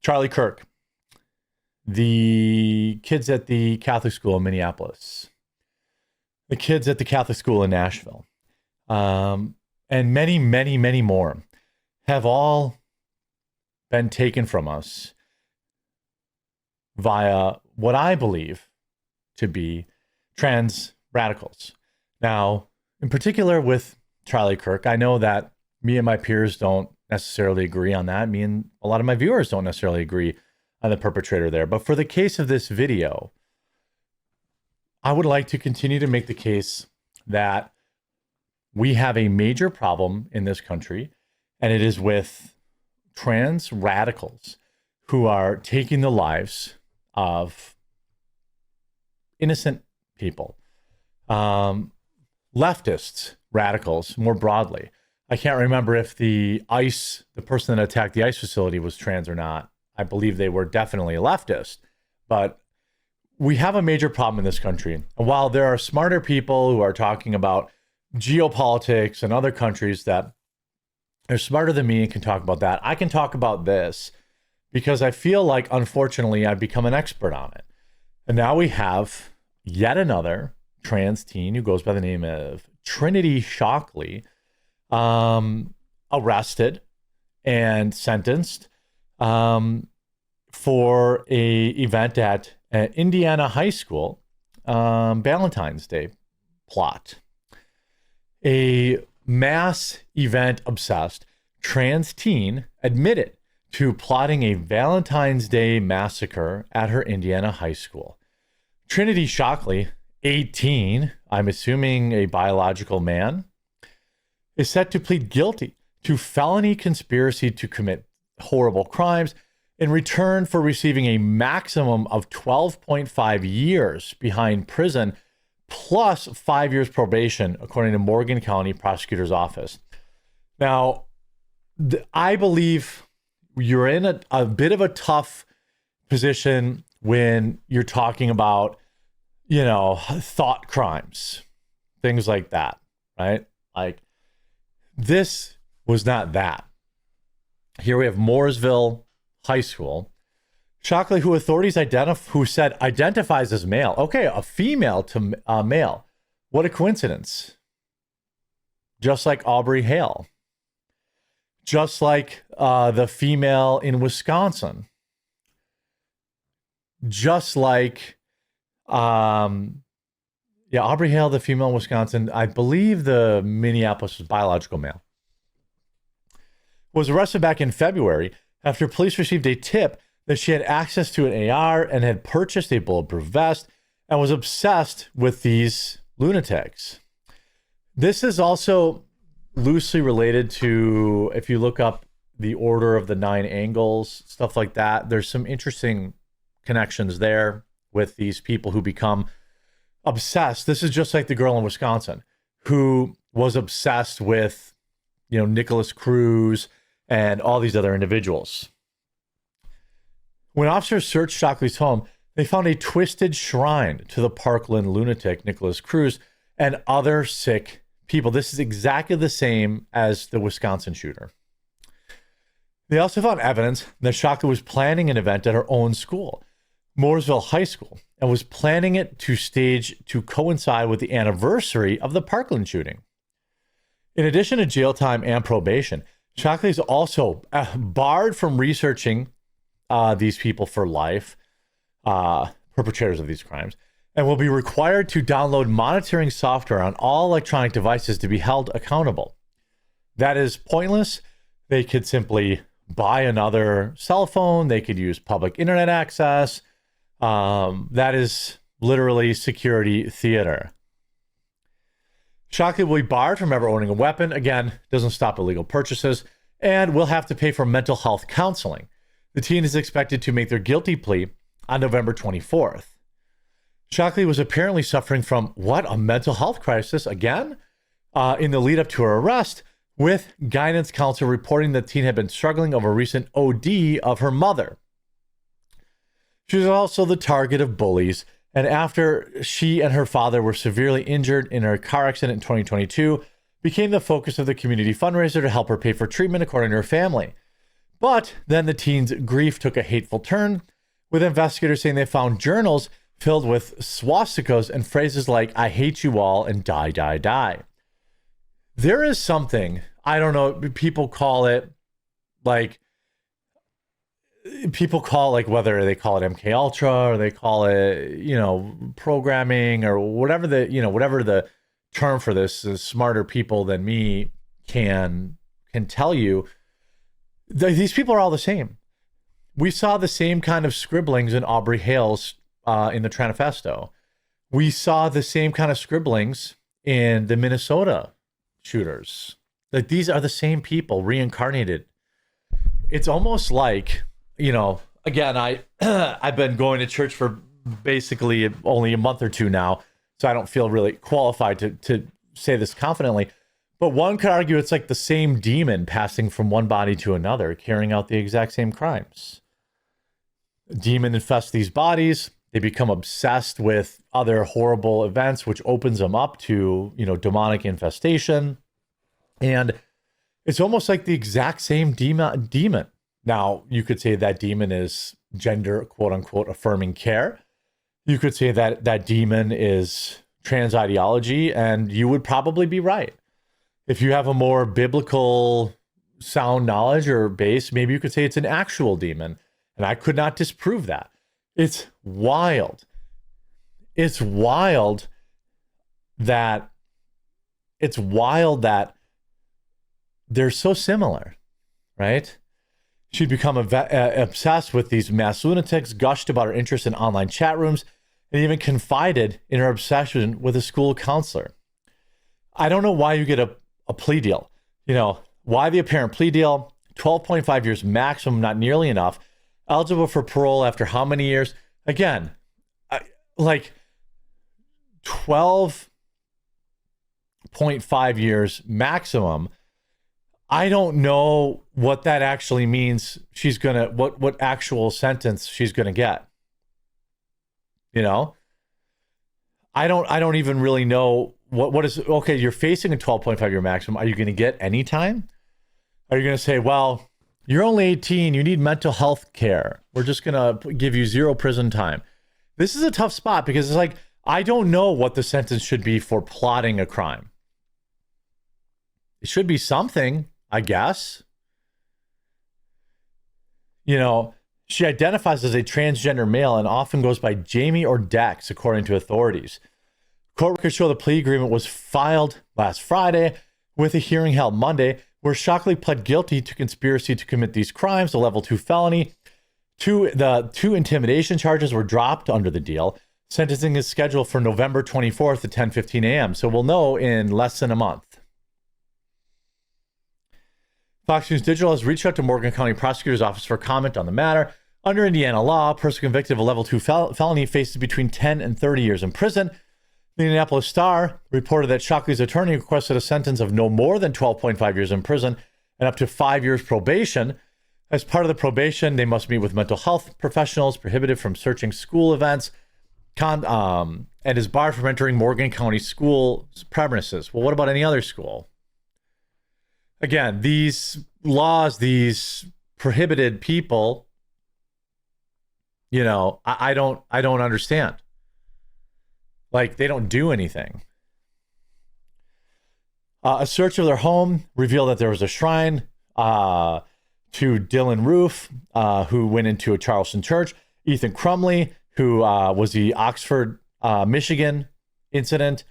Charlie Kirk, the kids at the Catholic school in Minneapolis, the kids at the Catholic school in Nashville, and many, many, many more have all been taken from us via what I believe to be trans radicals. Now, in particular with Charlie Kirk, I know that me and my peers don't necessarily agree on that. Me and a lot of my viewers don't necessarily agree on the perpetrator there. But for the case of this video, I would like to continue to make the case that we have a major problem in this country, and it is with trans radicals who are taking the lives of innocent people, leftists, radicals more broadly. I can't remember if the person that attacked the ICE facility was trans or not. I believe they were definitely a leftist, but we have a major problem in this country. And while there are smarter people who are talking about geopolitics and other countries that are smarter than me and can talk about that, I can talk about this because I feel like, unfortunately, I've become an expert on it. And now we have yet another trans teen who goes by the name of Trinity Shockley, arrested and sentenced for a event at Indiana High School, Valentine's Day plot. A mass event obsessed trans teen admitted to plotting a Valentine's Day massacre at her Indiana high school. Trinity Shockley, 18, I'm assuming a biological man, is set to plead guilty to felony conspiracy to commit horrible crimes in return for receiving a maximum of 12.5 years behind prison plus 5 years probation, according to Morgan County Prosecutor's Office. Now, I believe you're in a bit of a tough position when you're talking about, thought crimes, things like that, right? Like, this was not that. Here we have Mooresville High School. Shockley, who authorities identifies as male. Okay, a female to male. What a coincidence. Just like Aubrey Hale. Just like the female in Wisconsin. Just like, Aubrey Hale, the female in Wisconsin. I believe the Minneapolis was biological male. Was arrested back in February after police received a tip that she had access to an AR and had purchased a bulletproof vest and was obsessed with these lunatics. This is also loosely related to, if you look up the Order of the Nine Angles, stuff like that, there's some interesting connections there with these people who become obsessed. This is just like the girl in Wisconsin who was obsessed with, Nicholas Cruz and all these other individuals. When officers searched Shockley's home, they found a twisted shrine to the Parkland lunatic Nicholas Cruz and other sick people. This is exactly the same as the Wisconsin shooter. They also found evidence that Shockley was planning an event at her own school, Mooresville High School, and was planning it to coincide with the anniversary of the Parkland shooting. In addition to jail time and probation, Shockley is also barred from researching these people for life, perpetrators of these crimes, and will be required to download monitoring software on all electronic devices to be held accountable. That is pointless. They could simply buy another cell phone. They could use public internet access. That is literally security theater. Shockley will be barred from ever owning a weapon. Again, doesn't stop illegal purchases, and will have to pay for mental health counseling. The teen is expected to make their guilty plea on November 24th. Shockley was apparently suffering from a mental health crisis again in the lead up to her arrest, with guidance counselor reporting the teen had been struggling over a recent OD of her mother. She was also the target of bullies, and after she and her father were severely injured in a car accident in 2022, became the focus of the community fundraiser to help her pay for treatment, according to her family. But then the teen's grief took a hateful turn, with investigators saying they found journals filled with swastikas and phrases like, "I hate you all," and "die, die, die." There is something, I don't know, people call it like, whether they call it MK Ultra or they call it, programming or whatever the term for this is. Smarter people than me can tell you. These people are all the same. We saw the same kind of scribblings in Aubrey Hale's in the Tranifesto. We saw the same kind of scribblings in the Minnesota shooters. Like, these are the same people reincarnated. It's almost like, again, I've been going to church for basically only a month or two now, so I don't feel really qualified to say this confidently. But one could argue it's like the same demon passing from one body to another, carrying out the exact same crimes. Demon infests these bodies. They become obsessed with other horrible events, which opens them up to, demonic infestation. And it's almost like the exact same demon. Now, you could say that demon is gender, quote unquote, affirming care. You could say that that demon is trans ideology, and you would probably be right. If you have a more biblical sound knowledge or base, maybe you could say it's an actual demon. And I could not disprove that. It's wild. It's wild that they're so similar, right? She'd become obsessed with these mass lunatics, gushed about her interest in online chat rooms, and even confided in her obsession with a school counselor. I don't know why you get a plea deal. Why the apparent plea deal? 12.5 years maximum, not nearly enough. Eligible for parole after how many years? Again, like 12.5 years maximum. I don't know what that actually means. She's gonna what actual sentence she's gonna get. I don't even really know what is okay. You're facing a 12.5 year maximum. Are you going to get any time? Are you going to say, well, you're only 18, you need mental health care, we're just going to give you 0 prison time? This is a tough spot because it's like, I don't know what the sentence should be for plotting a crime. It should be something, I guess. She identifies as a transgender male and often goes by Jamie or Dex, according to authorities. Court records show the plea agreement was filed last Friday, with a hearing held Monday, where Shockley pled guilty to conspiracy to commit these crimes, a level 2 felony. The two intimidation charges were dropped under the deal. Sentencing is scheduled for November 24th at 10:15 a.m., so we'll know in less than a month. Fox News Digital has reached out to Morgan County Prosecutor's Office for comment on the matter. Under Indiana law, a person convicted of a level 2 felony faces between 10 and 30 years in prison. The Indianapolis Star reported that Shockley's attorney requested a sentence of no more than 12.5 years in prison and up to 5 years probation. As part of the probation, they must meet with mental health professionals, prohibited from searching school events, and is barred from entering Morgan County school premises. Well, what about any other school? Again, these laws, these prohibited people, I don't understand. Like, they don't do anything. A search of their home revealed that there was a shrine to Dylan Roof, who went into a Charleston church. Ethan Crumley, who was the Oxford, Michigan incident.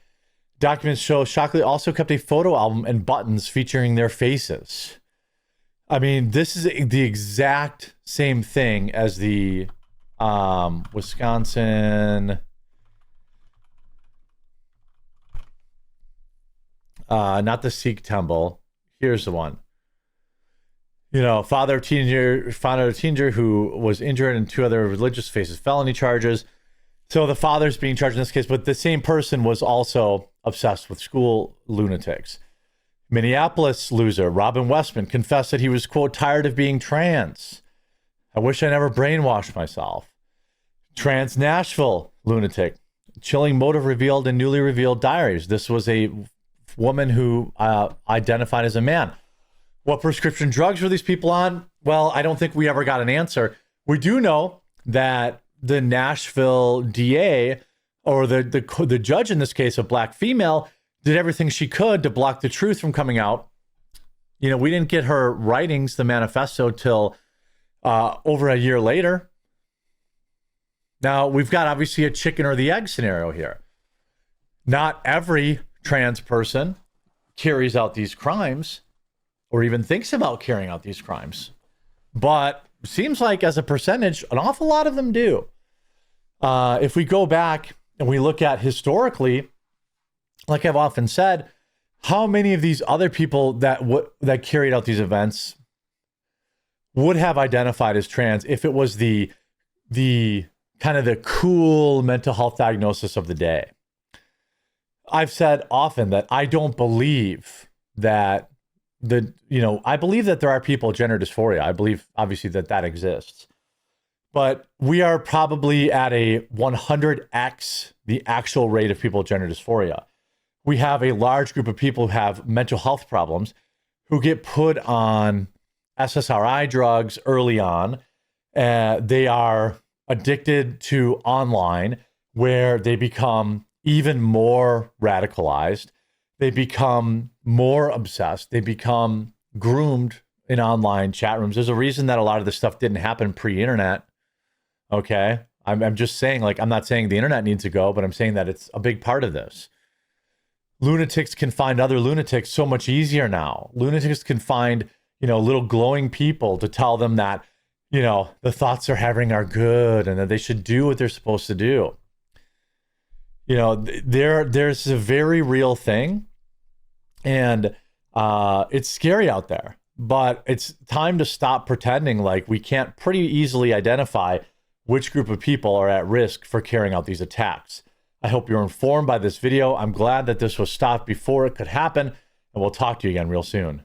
Documents show Shockley also kept a photo album and buttons featuring their faces. I mean, this is the exact same thing as the Wisconsin... not the Sikh temple. Here's the one. Father of a teenager who was injured, and 2 other religious faces felony charges. So the father's being charged in this case, but the same person was also obsessed with school lunatics. Minneapolis loser Robin Westman confessed that he was, quote, tired of being trans. I wish I never brainwashed myself. Trans Nashville lunatic. Chilling motive revealed in newly revealed diaries. This was a woman who identified as a man. What prescription drugs were these people on? Well, I don't think we ever got an answer. We do know that the Nashville DA, or the judge in this case, a black female, did everything she could to block the truth from coming out. You know, we didn't get her writings, the manifesto, till over a year later. Now, we've got obviously a chicken or the egg scenario here. Not every trans person carries out these crimes or even thinks about carrying out these crimes. But seems like as a percentage, an awful lot of them do. If we go back and we look at historically, like I've often said, how many of these other people that carried out these events would have identified as trans if it was the kind of the cool mental health diagnosis of the day? I've said often that I don't believe that I believe that there are people with gender dysphoria. I believe obviously that exists, but we are probably at a 100x the actual rate of people with gender dysphoria. We have a large group of people who have mental health problems who get put on SSRI drugs early on. They are addicted to online, where they become even more radicalized. They become more obsessed. They become groomed in online chat rooms. There's a reason that a lot of this stuff didn't happen pre-internet. Okay. I'm just saying, like, I'm not saying the internet needs to go, but I'm saying that it's a big part of this. Lunatics can find other lunatics so much easier now. Lunatics can find, little glowing people to tell them that, the thoughts they're having are good and that they should do what they're supposed to do. There's a very real thing, and it's scary out there, but it's time to stop pretending like we can't pretty easily identify which group of people are at risk for carrying out these attacks. I hope you're informed by this video. I'm glad that this was stopped before it could happen, and we'll talk to you again real soon.